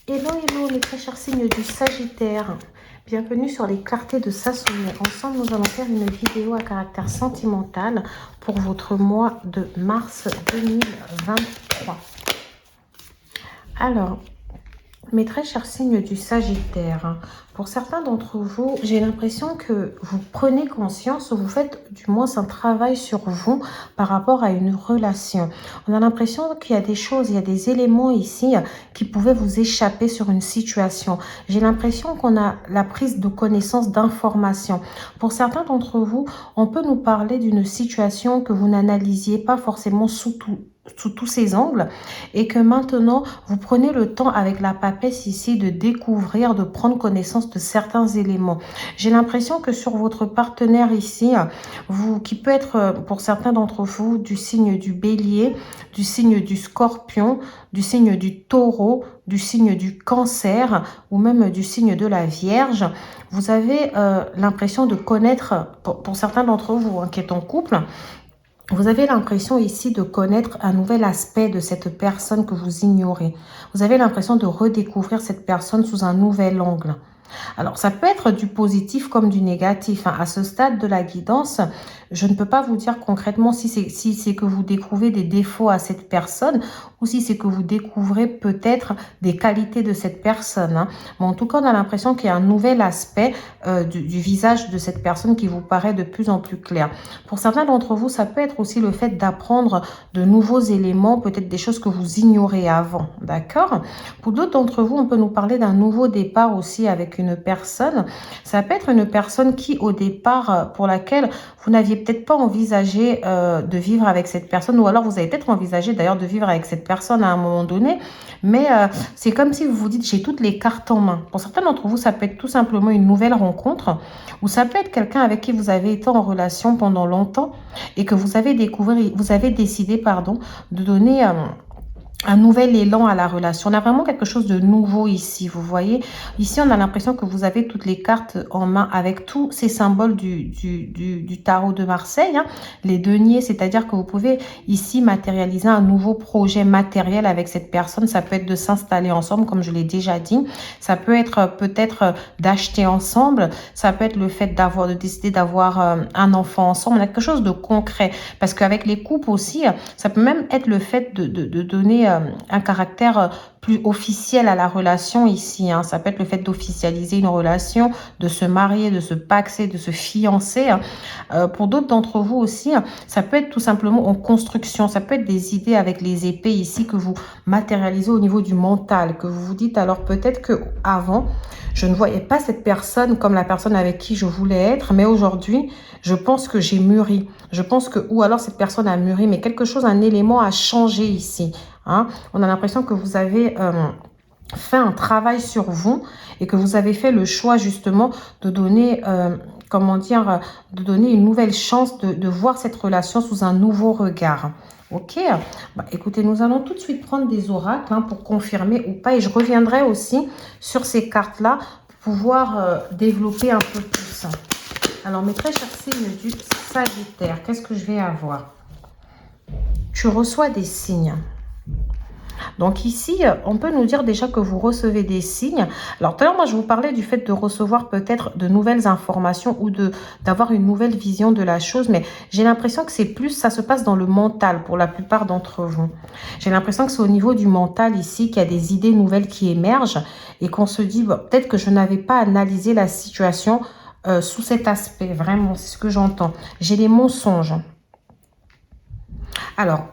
Hello, hello les très chers signes du Sagittaire. Bienvenue sur les clartés de Sassoumi. Ensemble, nous allons faire une vidéo à caractère sentimental pour votre mois de mars 2023. Alors, mes très chers signes du Sagittaire, pour certains d'entre vous, j'ai l'impression que vous prenez conscience, vous faites du moins un travail sur vous par rapport à une relation. On a l'impression qu'il y a des choses, il y a des éléments ici qui pouvaient vous échapper sur une situation. J'ai l'impression qu'on a la prise de connaissance d'informations. Pour certains d'entre vous, on peut nous parler d'une situation que vous n'analysiez pas forcément sous tous ces angles et que maintenant vous prenez le temps avec la papesse ici de découvrir, de prendre connaissance de certains éléments. J'ai l'impression que sur votre partenaire ici, qui peut être pour certains d'entre vous du signe du bélier, du signe du scorpion, du signe du taureau, du signe du cancer ou même du signe de la vierge, vous avez l'impression de connaître, pour certains d'entre vous qui est en couple, vous avez l'impression ici de connaître un nouvel aspect de cette personne que vous ignorez. Vous avez l'impression de redécouvrir cette personne sous un nouvel angle. Alors, ça peut être du positif comme du négatif. À ce stade de la guidance, je ne peux pas vous dire concrètement si c'est que vous découvrez des défauts à cette personne ou si c'est que vous découvrez peut-être des qualités de cette personne. Mais en tout cas, on a l'impression qu'il y a un nouvel aspect du visage de cette personne qui vous paraît de plus en plus clair. Pour certains d'entre vous, ça peut être aussi le fait d'apprendre de nouveaux éléments, peut-être des choses que vous ignorez avant. D'accord? Pour d'autres d'entre vous, on peut nous parler d'un nouveau départ aussi avec une personne. Ça peut être une personne qui, au départ, pour laquelle vous n'aviez peut-être pas envisagé de vivre avec cette personne, ou alors vous avez peut-être envisagé d'ailleurs de vivre avec cette personne à un moment donné, mais c'est comme si vous vous dites, j'ai toutes les cartes en main. Pour certains d'entre vous, ça peut être tout simplement une nouvelle rencontre, ou ça peut être quelqu'un avec qui vous avez été en relation pendant longtemps et que vous avez décidé, pardon, de donner un nouvel élan à la relation. On a vraiment quelque chose de nouveau ici, vous voyez. Ici, on a l'impression que vous avez toutes les cartes en main avec tous ces symboles du tarot de Marseille. Les deniers, c'est-à-dire que vous pouvez ici matérialiser un nouveau projet matériel avec cette personne. Ça peut être de s'installer ensemble, comme je l'ai déjà dit. Ça peut être peut-être d'acheter ensemble. Ça peut être le fait de décider d'avoir un enfant ensemble. On a quelque chose de concret. Parce qu'avec les couples aussi, ça peut même être le fait de donner un caractère plus officiel à la relation ici. Ça peut être le fait d'officialiser une relation, de se marier, de se paxer, de se fiancer. Pour d'autres d'entre vous aussi, ça peut être tout simplement en construction. Ça peut être des idées avec les épées ici que vous matérialisez au niveau du mental, que vous vous dites alors peut-être que avant je ne voyais pas cette personne comme la personne avec qui je voulais être, mais aujourd'hui, je pense que j'ai mûri. Je pense que, ou alors cette personne a mûri, mais quelque chose, un élément a changé ici. On a l'impression que vous avez fait un travail sur vous et que vous avez fait le choix justement de donner, de donner une nouvelle chance de voir cette relation sous un nouveau regard. Ok, écoutez, nous allons tout de suite prendre des oracles pour confirmer ou pas. Et je reviendrai aussi sur ces cartes-là pour pouvoir développer un peu plus. Alors, mes très chers signes du Sagittaire, qu'est-ce que je vais avoir? Tu reçois des signes. Donc ici, on peut nous dire déjà que vous recevez des signes. Alors tout à l'heure, moi, je vous parlais du fait de recevoir peut-être de nouvelles informations ou d'avoir une nouvelle vision de la chose. Mais j'ai l'impression que c'est plus, ça se passe dans le mental pour la plupart d'entre vous. J'ai l'impression que c'est au niveau du mental ici qu'il y a des idées nouvelles qui émergent et qu'on se dit, bon, peut-être que je n'avais pas analysé la situation sous cet aspect. Vraiment, c'est ce que j'entends. J'ai des mensonges. Alors,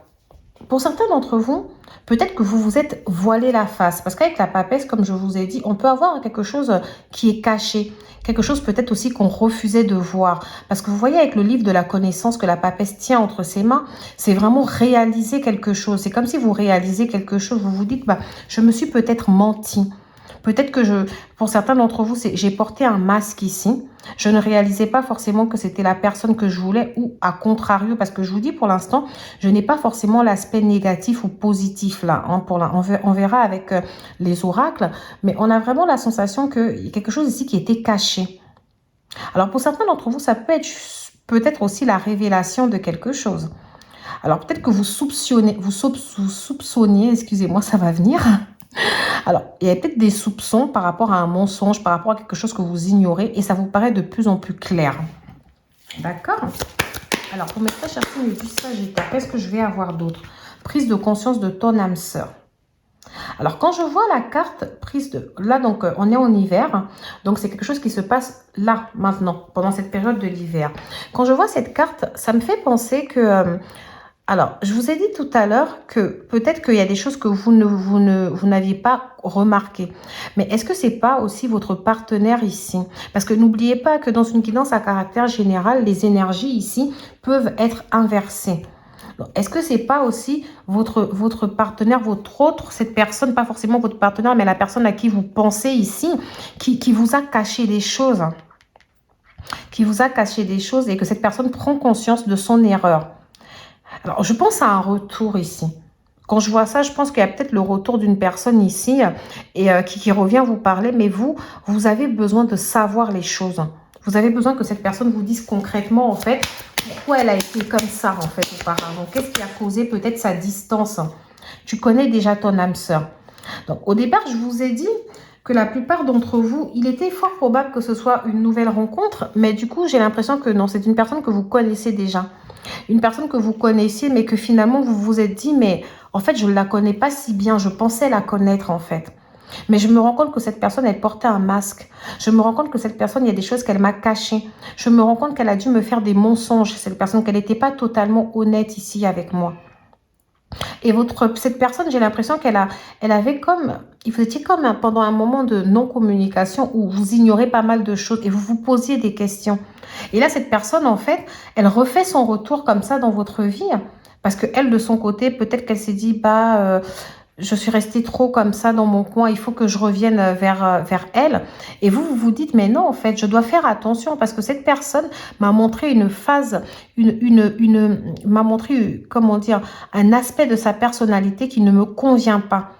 pour certains d'entre vous, peut-être que vous vous êtes voilé la face. Parce qu'avec la papesse, comme je vous ai dit, on peut avoir quelque chose qui est caché. Quelque chose peut-être aussi qu'on refusait de voir. Parce que vous voyez avec le livre de la connaissance que la papesse tient entre ses mains, c'est vraiment réaliser quelque chose. C'est comme si vous réalisez quelque chose. Vous vous dites, je me suis peut-être menti. Peut-être que pour certains d'entre vous, j'ai porté un masque ici. Je ne réalisais pas forcément que c'était la personne que je voulais ou à contrario. Parce que je vous dis pour l'instant, je n'ai pas forcément l'aspect négatif ou positif là. On verra avec les oracles. Mais on a vraiment la sensation qu'il y a quelque chose ici qui était caché. Alors pour certains d'entre vous, ça peut être peut-être aussi la révélation de quelque chose. Alors peut-être que vous soupçonniez, excusez-moi, ça va venir. Alors, il y a peut-être des soupçons par rapport à un mensonge, par rapport à quelque chose que vous ignorez et ça vous paraît de plus en plus clair. D'accord? Alors, pour mes très chers signes du Sagittaire, qu'est-ce que je vais avoir d'autre? Prise de conscience de ton âme sœur. Alors, quand je vois la carte prise de... Là, donc, on est en hiver. Donc, c'est quelque chose qui se passe là, maintenant, pendant cette période de l'hiver. Quand je vois cette carte, ça me fait penser que... alors, je vous ai dit tout à l'heure que peut-être qu'il y a des choses que vous n'aviez pas remarquées. Mais est-ce que c'est pas aussi votre partenaire ici? Parce que n'oubliez pas que dans une guidance à caractère général, les énergies ici peuvent être inversées. Est-ce que c'est pas aussi votre partenaire, votre autre, cette personne, pas forcément votre partenaire, mais la personne à qui vous pensez ici, qui vous a caché des choses, qui vous a caché des choses et que cette personne prend conscience de son erreur. Alors, je pense à un retour ici. Quand je vois ça, je pense qu'il y a peut-être le retour d'une personne ici et qui revient vous parler, mais vous avez besoin de savoir les choses. Vous avez besoin que cette personne vous dise concrètement, en fait, pourquoi elle a été comme ça, en fait, auparavant. Qu'est-ce qui a causé peut-être sa distance? Tu connais déjà ton âme sœur. Donc, au départ, je vous ai dit que la plupart d'entre vous, il était fort probable que ce soit une nouvelle rencontre, mais du coup, j'ai l'impression que non, c'est une personne que vous connaissez déjà. Une personne que vous connaissiez, mais que finalement, vous vous êtes dit, mais en fait, je ne la connais pas si bien, je pensais la connaître, en fait. Mais je me rends compte que cette personne, elle portait un masque. Je me rends compte que cette personne, il y a des choses qu'elle m'a cachées. Je me rends compte qu'elle a dû me faire des mensonges. Cette personne, qu'elle n'était pas totalement honnête ici avec moi. Et cette personne, j'ai l'impression elle avait comme, vous étiez comme pendant un moment de non-communication où vous ignorez pas mal de choses et vous vous posiez des questions. Et là, cette personne, en fait, elle refait son retour comme ça dans votre vie. Parce qu'elle, de son côté, peut-être qu'elle s'est dit, je suis restée trop comme ça dans mon coin, il faut que je revienne vers elle. Et vous vous dites, mais non, en fait, je dois faire attention parce que cette personne m'a montré une phase, m'a montré, comment dire, un aspect de sa personnalité qui ne me convient pas.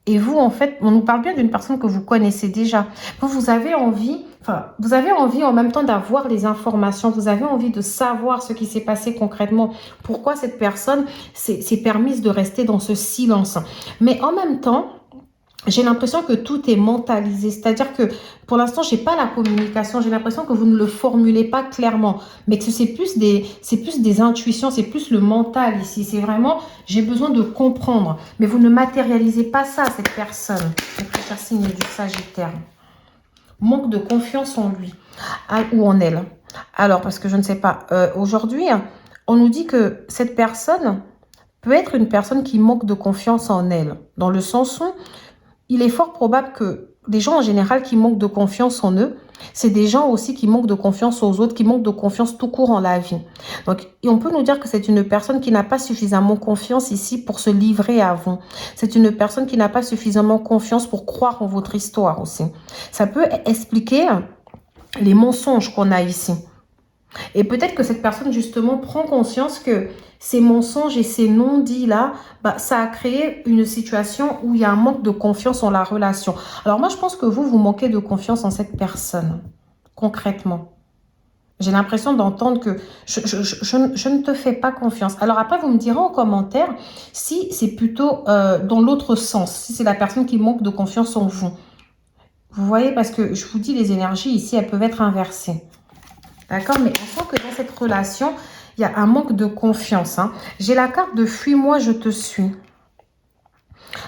Et vous, en fait, on nous parle bien d'une personne que vous connaissez déjà. Vous avez envie, vous avez envie en même temps d'avoir les informations. Vous avez envie de savoir ce qui s'est passé concrètement. Pourquoi cette personne s'est permise de rester dans ce silence. Mais en même temps, j'ai l'impression que tout est mentalisé. C'est-à-dire que pour l'instant, je n'ai pas la communication. J'ai l'impression que vous ne le formulez pas clairement. Mais que c'est plus des intuitions, c'est plus le mental ici. C'est vraiment, j'ai besoin de comprendre. Mais vous ne matérialisez pas ça, cette personne. Le cher signe du Sagittaire. Manque de confiance en lui ou en elle. Alors, parce que je ne sais pas. Aujourd'hui, on nous dit que cette personne peut être une personne qui manque de confiance en elle. Dans le sens où il est fort probable que des gens en général qui manquent de confiance en eux, c'est des gens aussi qui manquent de confiance aux autres, qui manquent de confiance tout court en la vie. Donc, et on peut nous dire que c'est une personne qui n'a pas suffisamment confiance ici pour se livrer à vous. C'est une personne qui n'a pas suffisamment confiance pour croire en votre histoire aussi. Ça peut expliquer les mensonges qu'on a ici. Et peut-être que cette personne, justement, prend conscience que ces mensonges et ces non-dits-là, ça a créé une situation où il y a un manque de confiance en la relation. Alors moi, je pense que vous manquez de confiance en cette personne, concrètement. J'ai l'impression d'entendre que je ne te fais pas confiance. Alors après, vous me direz en commentaire si c'est plutôt dans l'autre sens, si c'est la personne qui manque de confiance en vous. Vous voyez, parce que je vous dis, les énergies ici, elles peuvent être inversées. D'accord? Mais on sent que dans cette relation, il y a un manque de confiance. Hein. J'ai la carte de « Fuis-moi, je te suis ».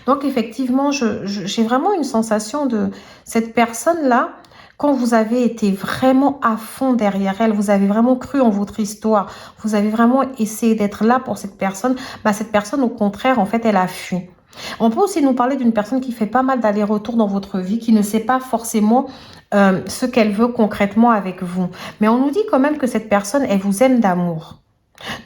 Donc, effectivement, j'ai vraiment une sensation de cette personne-là, quand vous avez été vraiment à fond derrière elle, vous avez vraiment cru en votre histoire, vous avez vraiment essayé d'être là pour cette personne, cette personne, au contraire, en fait, elle a fui. On peut aussi nous parler d'une personne qui fait pas mal d'allers-retours dans votre vie, qui ne sait pas forcément ce qu'elle veut concrètement avec vous. Mais on nous dit quand même que cette personne, elle vous aime d'amour.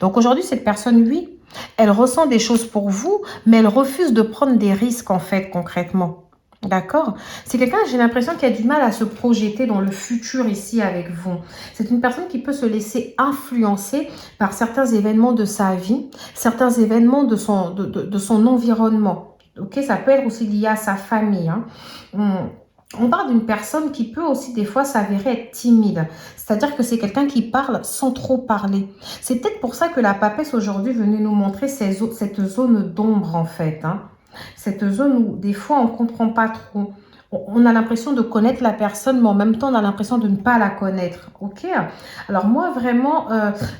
Donc aujourd'hui, cette personne, oui, elle ressent des choses pour vous, mais elle refuse de prendre des risques en fait, concrètement. D'accord? C'est quelqu'un, j'ai l'impression, qui a du mal à se projeter dans le futur ici avec vous. C'est une personne qui peut se laisser influencer par certains événements de sa vie, certains événements de son environnement. Ok? Ça peut être aussi lié à sa famille. Hein. On parle d'une personne qui peut aussi des fois s'avérer être timide. C'est-à-dire que c'est quelqu'un qui parle sans trop parler. C'est peut-être pour ça que la papesse aujourd'hui venait nous montrer cette zone d'ombre en fait. Hein. Cette zone où des fois on ne comprend pas trop. On a l'impression de connaître la personne, mais en même temps, on a l'impression de ne pas la connaître. Ok? Alors moi, vraiment,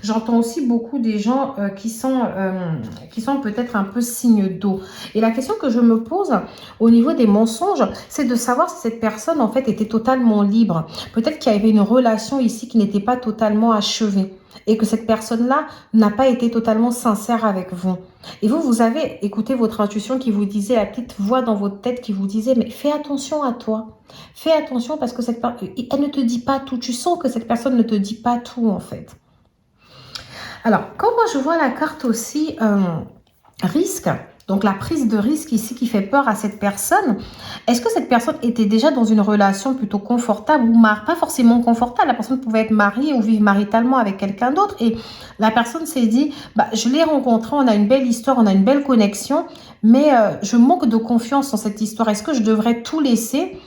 j'entends aussi beaucoup des gens qui sont peut-être un peu signe d'eau. Et la question que je me pose au niveau des mensonges, c'est de savoir si cette personne, en fait, était totalement libre. Peut-être qu'il y avait une relation ici qui n'était pas totalement achevée et que cette personne-là n'a pas été totalement sincère avec vous. Et vous, vous avez écouté votre intuition qui vous disait, la petite voix dans votre tête qui vous disait, mais fais attention à toi. Fais attention parce que elle ne te dit pas tout. Tu sens que cette personne ne te dit pas tout, en fait. Alors, quand moi je vois la carte aussi risque, donc la prise de risque ici qui fait peur à cette personne, est-ce que cette personne était déjà dans une relation plutôt confortable ou pas forcément confortable? La personne pouvait être mariée ou vivre maritalement avec quelqu'un d'autre et la personne s'est dit, bah, je l'ai rencontré, on a une belle histoire, on a une belle connexion, mais je manque de confiance dans cette histoire. Est-ce que je devrais tout laisser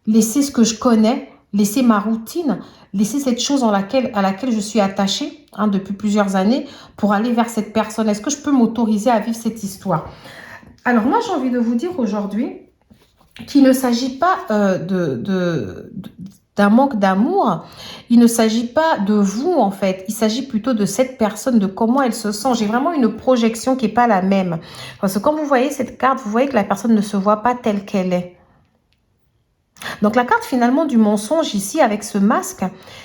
ce que je connais, laisser ma routine, laisser cette chose à laquelle je suis attachée depuis plusieurs années pour aller vers cette personne? Est-ce que je peux m'autoriser à vivre cette histoire? Alors moi, j'ai envie de vous dire aujourd'hui qu'il ne s'agit pas d'un manque d'amour, il ne s'agit pas de vous en fait, il s'agit plutôt de cette personne, de comment elle se sent. J'ai vraiment une projection qui n'est pas la même. Parce que quand vous voyez cette carte, vous voyez que la personne ne se voit pas telle qu'elle est. Donc la carte finalement du mensonge ici avec ce masque,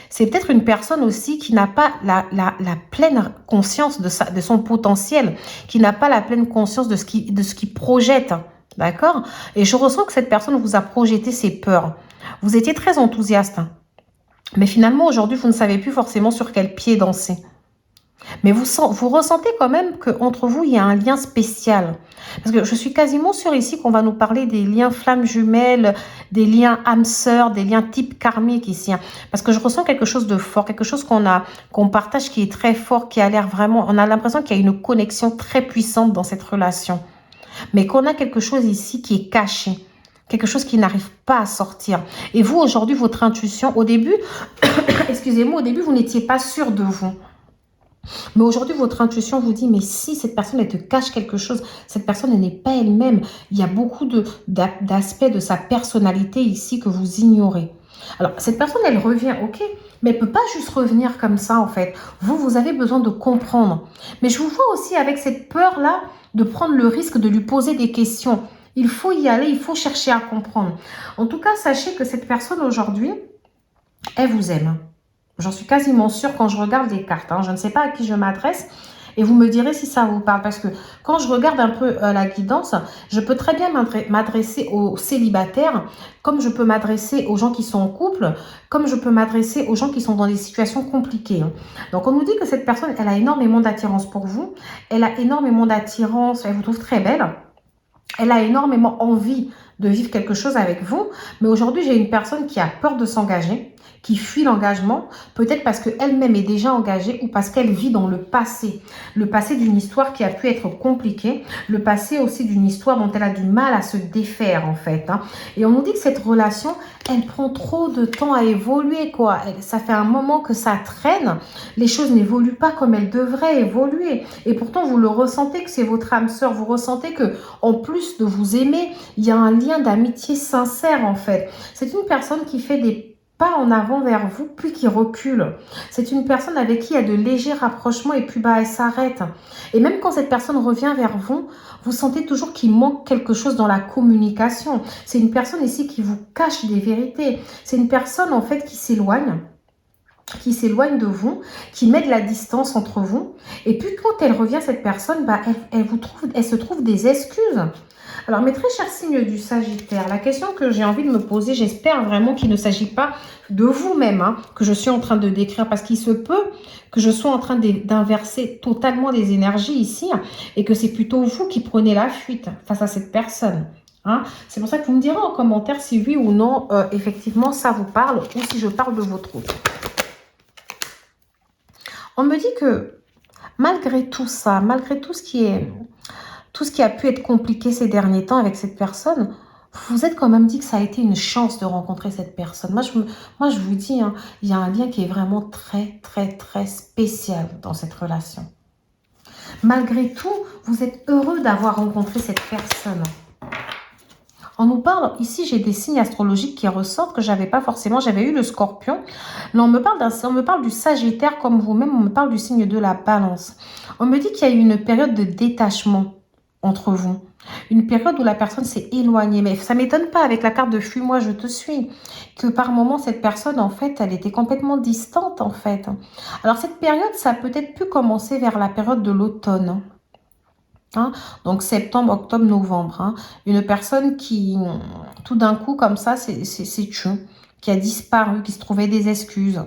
c'est peut-être une personne aussi qui n'a pas la pleine conscience de son potentiel, qui n'a pas la pleine conscience de ce qu'il projette, d'accord? Et je ressens que cette personne vous a projeté ses peurs. Vous étiez très enthousiaste, mais finalement aujourd'hui vous ne savez plus forcément sur quel pied danser. Mais vous ressentez quand même qu'entre vous, il y a un lien spécial. Parce que je suis quasiment sûre ici qu'on va nous parler des liens flammes jumelles, des liens âmes sœurs, des liens type karmique ici. Parce que je ressens quelque chose de fort, quelque chose qu'on partage qui est très fort, qui a l'air vraiment... On a l'impression qu'il y a une connexion très puissante dans cette relation. Mais qu'on a quelque chose ici qui est caché. Quelque chose qui n'arrive pas à sortir. Et vous, aujourd'hui, votre intuition, au début, excusez-moi, au début, vous n'étiez pas sûr de vous. Mais aujourd'hui, votre intuition vous dit, mais si cette personne, elle te cache quelque chose, cette personne, elle n'est pas elle-même. Il y a beaucoup d'aspects de sa personnalité ici que vous ignorez. Alors, cette personne, elle revient, ok, mais elle ne peut pas juste revenir comme ça, en fait. Vous avez besoin de comprendre. Mais je vous vois aussi avec cette peur-là de prendre le risque de lui poser des questions. Il faut y aller, il faut chercher à comprendre. En tout cas, sachez que cette personne, aujourd'hui, elle vous aime. J'en suis quasiment sûre quand je regarde les cartes. Je ne sais pas à qui je m'adresse et vous me direz si ça vous parle. Parce que quand je regarde un peu la guidance, je peux très bien m'adresser aux célibataires, comme je peux m'adresser aux gens qui sont en couple, comme je peux m'adresser aux gens qui sont dans des situations compliquées. Donc on nous dit que cette personne, elle a énormément d'attirance pour vous. Elle a énormément d'attirance, elle vous trouve très belle. Elle a énormément envie de vivre quelque chose avec vous. Mais aujourd'hui, j'ai une personne qui a peur de s'engager, qui fuit l'engagement, peut-être parce qu'elle-même est déjà engagée ou parce qu'elle vit dans le passé d'une histoire qui a pu être compliquée, le passé aussi d'une histoire dont elle a du mal à se défaire en fait. Et on nous dit que cette relation, elle prend trop de temps à évoluer quoi. Ça fait un moment que ça traîne, les choses n'évoluent pas comme elles devraient évoluer. Et pourtant, vous le ressentez que c'est votre âme sœur, vous ressentez que en plus de vous aimer, il y a un lien d'amitié sincère en fait. C'est une personne qui fait des pas en avant vers vous, puis qui recule. C'est une personne avec qui il y a de légers rapprochements et puis elle s'arrête. Et même quand cette personne revient vers vous, vous sentez toujours qu'il manque quelque chose dans la communication. C'est une personne ici qui vous cache des vérités. C'est une personne en fait qui s'éloigne de vous, qui met de la distance entre vous. Et puis quand elle revient, cette personne, elle se trouve des excuses. Alors, mes très chers signes du Sagittaire, la question que j'ai envie de me poser, j'espère vraiment qu'il ne s'agit pas de vous-même que je suis en train de décrire, parce qu'il se peut que je sois en train d'inverser totalement les énergies ici, et que c'est plutôt vous qui prenez la fuite face à cette personne. C'est pour ça que vous me direz en commentaire si oui ou non, effectivement, ça vous parle, ou si je parle de votre autre. On me dit que malgré tout ça, malgré tout ce qui a pu être compliqué ces derniers temps avec cette personne, vous vous êtes quand même dit que ça a été une chance de rencontrer cette personne. Moi, je vous dis, il y a un lien qui est vraiment très, très, très spécial dans cette relation. Malgré tout, vous êtes heureux d'avoir rencontré cette personne. On nous parle, ici j'ai des signes astrologiques qui ressortent que j'avais pas forcément, j'avais eu le Scorpion. Là on me parle du Sagittaire comme vous-même, on me parle du signe de la Balance. On me dit qu'il y a eu une période de détachement entre vous. Une période où la personne s'est éloignée. Mais ça ne m'étonne pas avec la carte de fuis-moi, je te suis. Que par moment, cette personne, en fait, elle était complètement distante, en fait. Alors, cette période, ça a peut-être pu commencer vers la période de l'automne. Hein? Donc, septembre, octobre, novembre. Hein? Une personne qui, tout d'un coup, comme ça, c'est tue. Qui a disparu, qui se trouvait des excuses.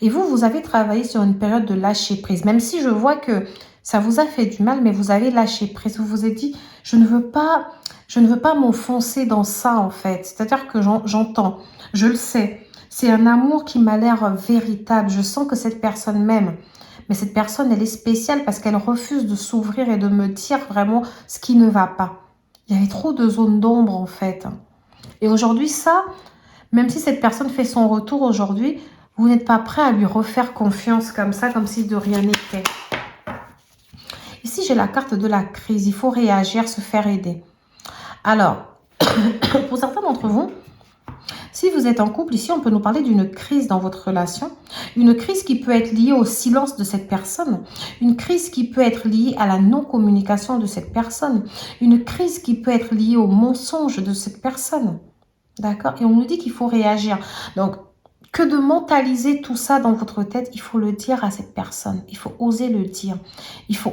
Et vous, vous avez travaillé sur une période de lâcher prise. Même si je vois que ça vous a fait du mal, mais vous avez lâché prise. Vous vous êtes dit, je ne veux pas m'enfoncer dans ça, en fait. C'est-à-dire que j'entends, je le sais. C'est un amour qui m'a l'air véritable. Je sens que cette personne m'aime. Mais cette personne, elle est spéciale parce qu'elle refuse de s'ouvrir et de me dire vraiment ce qui ne va pas. Il y avait trop de zones d'ombre, en fait. Et aujourd'hui, ça, même si cette personne fait son retour aujourd'hui, vous n'êtes pas prêt à lui refaire confiance comme ça, comme si de rien n'était. Ici, j'ai la carte de la crise. Il faut réagir, se faire aider. Alors, pour certains d'entre vous, si vous êtes en couple, ici, on peut nous parler d'une crise dans votre relation. Une crise qui peut être liée au silence de cette personne. Une crise qui peut être liée à la non-communication de cette personne. Une crise qui peut être liée au mensonge de cette personne. D'accord? Et on nous dit qu'il faut réagir. Donc, que de mentaliser tout ça dans votre tête, il faut le dire à cette personne. Il faut oser le dire. Il faut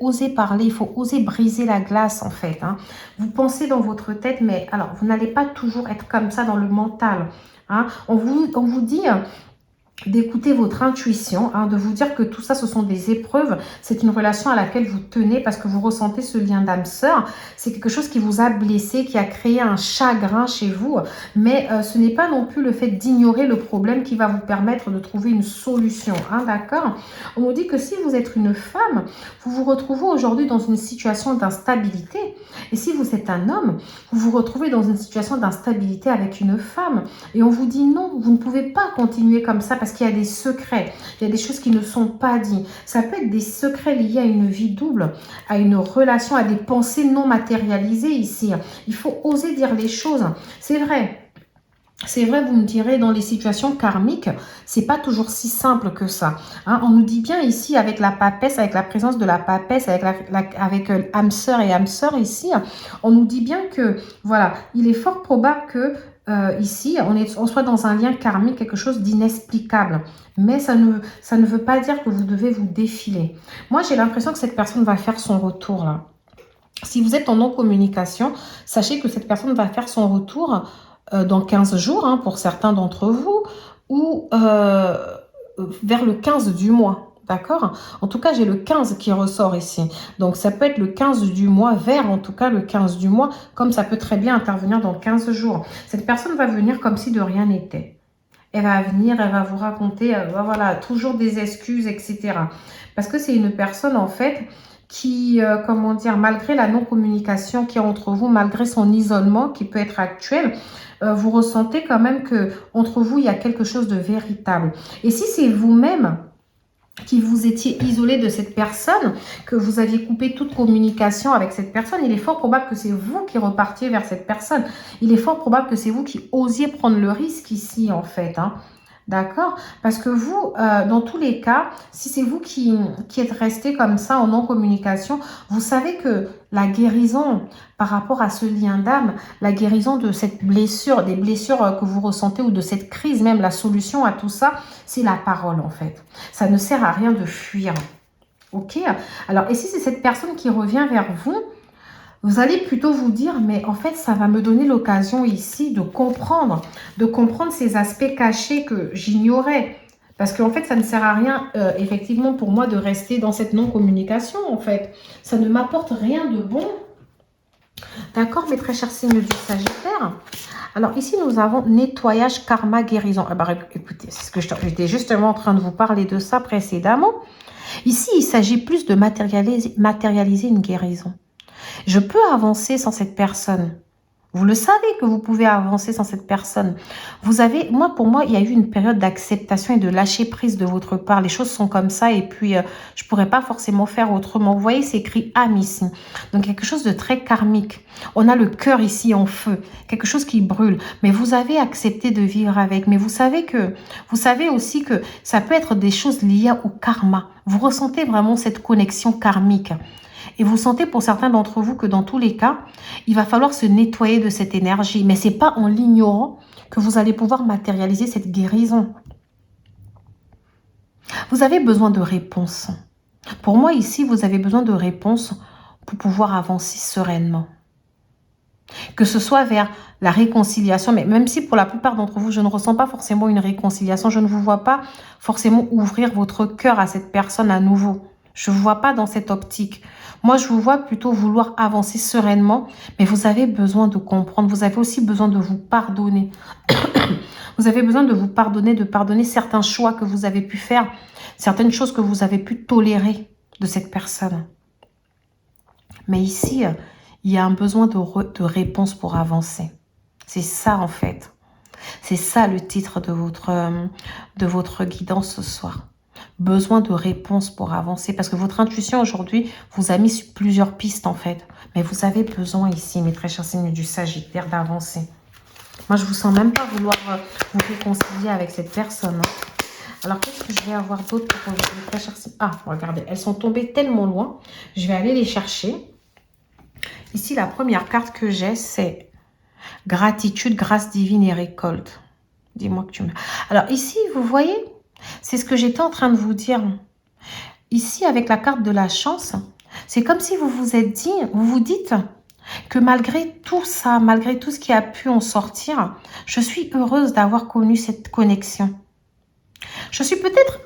oser parler. Il faut oser briser la glace, en fait. Hein. Vous pensez dans votre tête, mais alors, vous n'allez pas toujours être comme ça dans le mental. Hein. On vous dit d'écouter votre intuition, hein, de vous dire que tout ça, ce sont des épreuves. C'est une relation à laquelle vous tenez parce que vous ressentez ce lien d'âme-sœur. C'est quelque chose qui vous a blessé, qui a créé un chagrin chez vous. Mais ce n'est pas non plus le fait d'ignorer le problème qui va vous permettre de trouver une solution. Hein, d'accord? On nous dit que si vous êtes une femme, vous vous retrouvez aujourd'hui dans une situation d'instabilité. Et si vous êtes un homme, vous vous retrouvez dans une situation d'instabilité avec une femme. Et on vous dit non, vous ne pouvez pas continuer comme ça parce qu'il y a des secrets, il y a des choses qui ne sont pas dites. Ça peut être des secrets liés à une vie double, à une relation, à des pensées non matérialisées ici. Il faut oser dire les choses. C'est vrai. C'est vrai, vous me direz, dans les situations karmiques, c'est pas toujours si simple que ça. Hein, on nous dit bien ici, avec la papesse, avec la présence de la papesse, avec âme sœur et âme sœur ici, on nous dit bien que, voilà, il est fort probable que ici, on soit dans un lien karmique, quelque chose d'inexplicable. Mais ça ne veut pas dire que vous devez vous défiler. Moi, j'ai l'impression que cette personne va faire son retour là. Si vous êtes en non-communication, sachez que cette personne va faire son retour dans 15 jours, hein, pour certains d'entre vous, ou vers le 15 du mois. D'accord? En tout cas, j'ai le 15 qui ressort ici. Donc, ça peut être le 15 du mois, vers en tout cas le 15 du mois, comme ça peut très bien intervenir dans 15 jours. Cette personne va venir comme si de rien n'était. Elle va venir, elle va vous raconter, voilà, toujours des excuses, etc. Parce que c'est une personne, en fait, qui, comment dire, malgré la non-communication qu'il y a entre vous, malgré son isolement qui peut être actuel, vous ressentez quand même que entre vous, il y a quelque chose de véritable. Et si c'est vous-même qui vous étiez isolé de cette personne, que vous aviez coupé toute communication avec cette personne, il est fort probable que c'est vous qui repartiez vers cette personne. Il est fort probable que c'est vous qui osiez prendre le risque ici, en fait. Hein. D'accord? Parce que vous, dans tous les cas, si c'est vous qui êtes resté comme ça en non-communication, vous savez que la guérison par rapport à ce lien d'âme, la guérison de cette blessure, des blessures que vous ressentez ou de cette crise, même la solution à tout ça, c'est la parole en fait. Ça ne sert à rien de fuir. Ok? Alors, et si c'est cette personne qui revient vers vous, vous allez plutôt vous dire, mais en fait, ça va me donner l'occasion ici de comprendre ces aspects cachés que j'ignorais. Parce qu'en fait, ça ne sert à rien, effectivement, pour moi de rester dans cette non-communication, en fait. Ça ne m'apporte rien de bon. D'accord, mes très chers signes du Sagittaire. Alors, ici, nous avons nettoyage, karma, guérison. Ah bah, écoutez, c'est ce que j'étais justement en train de vous parler de ça précédemment. Ici, il s'agit plus de matérialiser une guérison. Je peux avancer sans cette personne. Vous le savez que vous pouvez avancer sans cette personne. Pour moi, il y a eu une période d'acceptation et de lâcher prise de votre part. Les choses sont comme ça et puis je pourrais pas forcément faire autrement. Vous voyez, c'est écrit âme ici. Donc quelque chose de très karmique. On a le cœur ici en feu, quelque chose qui brûle. Mais vous avez accepté de vivre avec. Mais vous savez aussi que ça peut être des choses liées au karma. Vous ressentez vraiment cette connexion karmique. Et vous sentez pour certains d'entre vous que dans tous les cas, il va falloir se nettoyer de cette énergie. Mais ce n'est pas en l'ignorant que vous allez pouvoir matérialiser cette guérison. Vous avez besoin de réponses. Pour moi, ici, vous avez besoin de réponses pour pouvoir avancer sereinement. Que ce soit vers la réconciliation, mais même si pour la plupart d'entre vous, je ne ressens pas forcément une réconciliation, je ne vous vois pas forcément ouvrir votre cœur à cette personne à nouveau. Je ne vous vois pas dans cette optique. Moi, je vous vois plutôt vouloir avancer sereinement, mais vous avez besoin de comprendre. Vous avez aussi besoin de vous pardonner. Vous avez besoin de vous pardonner, de pardonner certains choix que vous avez pu faire, certaines choses que vous avez pu tolérer de cette personne. Mais ici, il y a un besoin de réponse pour avancer. C'est ça, en fait. C'est ça le titre de votre guidance ce soir. Besoin de réponse pour avancer. Parce que votre intuition aujourd'hui vous a mis sur plusieurs pistes en fait. Mais vous avez besoin ici, mes très chers signes du Sagittaire, d'avancer. Moi, je vous sens même pas vouloir vous réconcilier avec cette personne. Alors, qu'est-ce que je vais avoir d'autre pour vous, mes très chers signes? Ah, regardez, elles sont tombées tellement loin. Je vais aller les chercher. Ici, la première carte que j'ai, c'est gratitude, grâce divine et récolte. Dis-moi que tu me... Alors ici, vous voyez, c'est ce que j'étais en train de vous dire. Ici, avec la carte de la chance, c'est comme si vous vous dites que malgré tout ça, malgré tout ce qui a pu en sortir, je suis heureuse d'avoir connu cette connexion. Je suis peut-être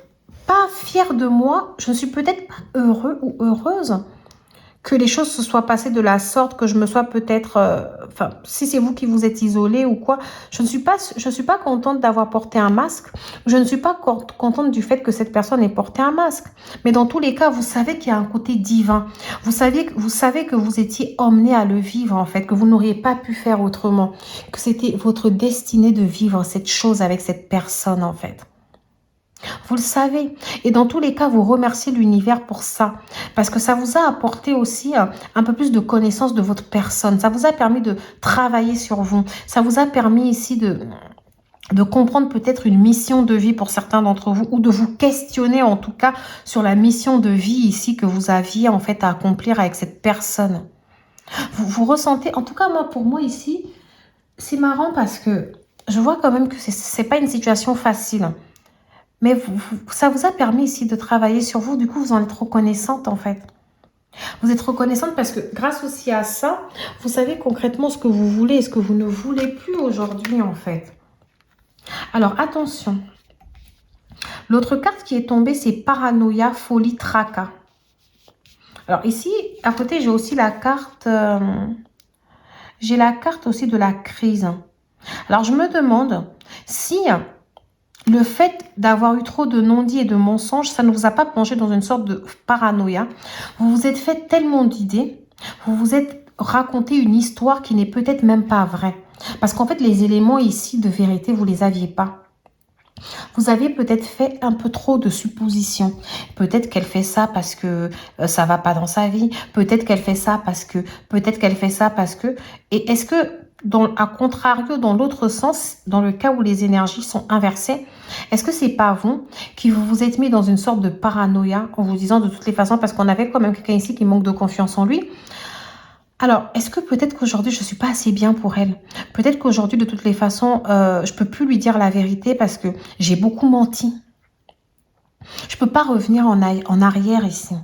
pas fière de moi, je ne suis peut-être pas heureux ou heureuse que les choses se soient passées de la sorte, que je me sois peut-être... si c'est vous qui vous êtes isolé ou quoi, je ne suis pas contente d'avoir porté un masque. Je ne suis pas contente du fait que cette personne ait porté un masque. Mais dans tous les cas, vous savez qu'il y a un côté divin. Vous savez que vous étiez emmené à le vivre, en fait, que vous n'auriez pas pu faire autrement. Que c'était votre destinée de vivre cette chose avec cette personne, en fait. Vous le savez. Et dans tous les cas, vous remerciez l'univers pour ça. Parce que ça vous a apporté aussi un peu plus de connaissance de votre personne. Ça vous a permis de travailler sur vous. Ça vous a permis ici de comprendre peut-être une mission de vie pour certains d'entre vous. Ou de vous questionner en tout cas sur la mission de vie ici que vous aviez en fait à accomplir avec cette personne. Vous ressentez, en tout cas moi pour moi ici, c'est marrant parce que je vois quand même que c'est pas une situation facile. Mais ça vous a permis ici de travailler sur vous. Du coup, vous en êtes reconnaissante en fait. Vous êtes reconnaissante parce que grâce aussi à ça, vous savez concrètement ce que vous voulez et ce que vous ne voulez plus aujourd'hui en fait. Alors attention. L'autre carte qui est tombée, c'est paranoïa, folie, tracas. Alors ici, à côté, j'ai aussi la carte... j'ai la carte aussi de la crise. Alors je me demande si... le fait d'avoir eu trop de non-dits et de mensonges, ça ne vous a pas plongé dans une sorte de paranoïa. Vous vous êtes fait tellement d'idées, vous vous êtes raconté une histoire qui n'est peut-être même pas vraie. Parce qu'en fait, les éléments ici de vérité, vous les aviez pas. Vous avez peut-être fait un peu trop de suppositions. Peut-être qu'elle fait ça parce que ça va pas dans sa vie. Peut-être qu'elle fait ça parce que... Peut-être qu'elle fait ça parce que... Et est-ce que... à contrario, dans l'autre sens, dans le cas où les énergies sont inversées, est-ce que c'est pas vous qui vous êtes mis dans une sorte de paranoïa en vous disant de toutes les façons, parce qu'on avait quand même quelqu'un ici qui manque de confiance en lui. Alors, est-ce que peut-être qu'aujourd'hui, je suis pas assez bien pour elle? Peut-être qu'aujourd'hui, de toutes les façons, je peux plus lui dire la vérité parce que j'ai beaucoup menti. Je peux pas revenir en arrière ici.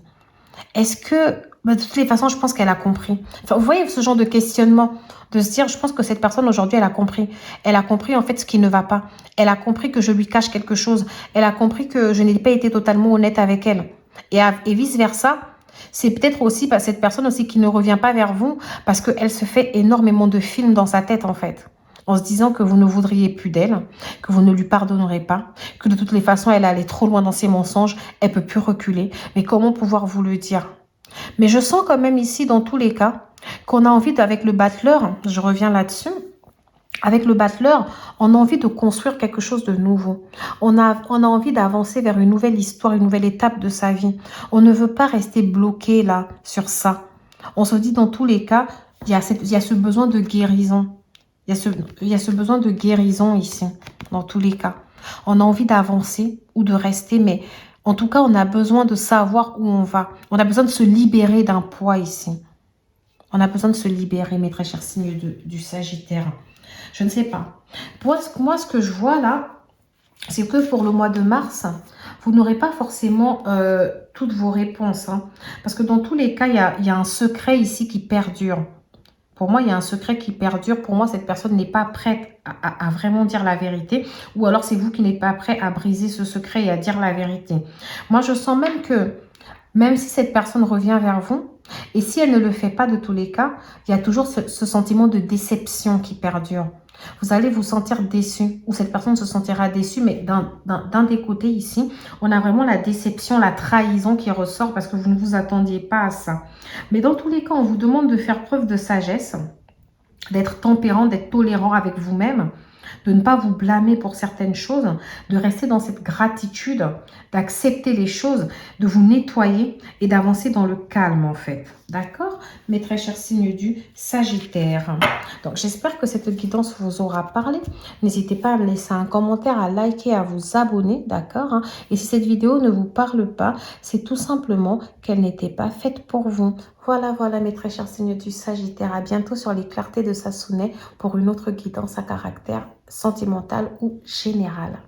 Est-ce que... de toutes les façons, je pense qu'elle a compris. Enfin, vous voyez ce genre de questionnement, de se dire, je pense que cette personne aujourd'hui, elle a compris. Elle a compris en fait ce qui ne va pas. Elle a compris que je lui cache quelque chose. Elle a compris que je n'ai pas été totalement honnête avec elle. Et vice-versa, c'est peut-être aussi cette personne aussi qui ne revient pas vers vous parce qu'elle se fait énormément de films dans sa tête en fait. En se disant que vous ne voudriez plus d'elle, que vous ne lui pardonnerez pas, que de toutes les façons, elle allait trop loin dans ses mensonges, elle peut plus reculer. Mais comment pouvoir vous le dire? Mais je sens quand même ici, dans tous les cas, qu'on a envie, avec le battleur, je reviens là-dessus, avec le battleur, on a envie de construire quelque chose de nouveau. On a envie d'avancer vers une nouvelle histoire, une nouvelle étape de sa vie. On ne veut pas rester bloqué là, sur ça. On se dit dans tous les cas, il y a ce besoin de guérison. Il y a ce besoin de guérison ici, dans tous les cas. On a envie d'avancer ou de rester, mais en tout cas, on a besoin de savoir où on va. On a besoin de se libérer d'un poids ici. On a besoin de se libérer, mes très chers signes du Sagittaire. Je ne sais pas. Moi, ce que je vois là, c'est que pour le mois de mars, vous n'aurez pas forcément toutes vos réponses. Hein, parce que dans tous les cas, il y a un secret ici qui perdure. Pour moi, il y a un secret qui perdure. Pour moi, cette personne n'est pas prête à vraiment dire la vérité. Ou alors, c'est vous qui n'êtes pas prêt à briser ce secret et à dire la vérité. Moi, je sens même que, même si cette personne revient vers vous, et si elle ne le fait pas de tous les cas, il y a toujours ce sentiment de déception qui perdure. Vous allez vous sentir déçu, ou cette personne se sentira déçue, mais d'un des côtés ici, on a vraiment la déception, la trahison qui ressort parce que vous ne vous attendiez pas à ça. Mais dans tous les cas, on vous demande de faire preuve de sagesse, d'être tempérant, d'être tolérant avec vous-même, de ne pas vous blâmer pour certaines choses, de rester dans cette gratitude, d'accepter les choses, de vous nettoyer et d'avancer dans le calme en fait. D'accord? Mes très chers signes du Sagittaire. Donc j'espère que cette guidance vous aura parlé. N'hésitez pas à me laisser un commentaire, à liker, à vous abonner. D'accord? Et si cette vidéo ne vous parle pas, c'est tout simplement qu'elle n'était pas faite pour vous. Voilà, mes très chers signes du Sagittaire. À bientôt sur les clartés de Sassonet pour une autre guidance à caractère sentimental ou général.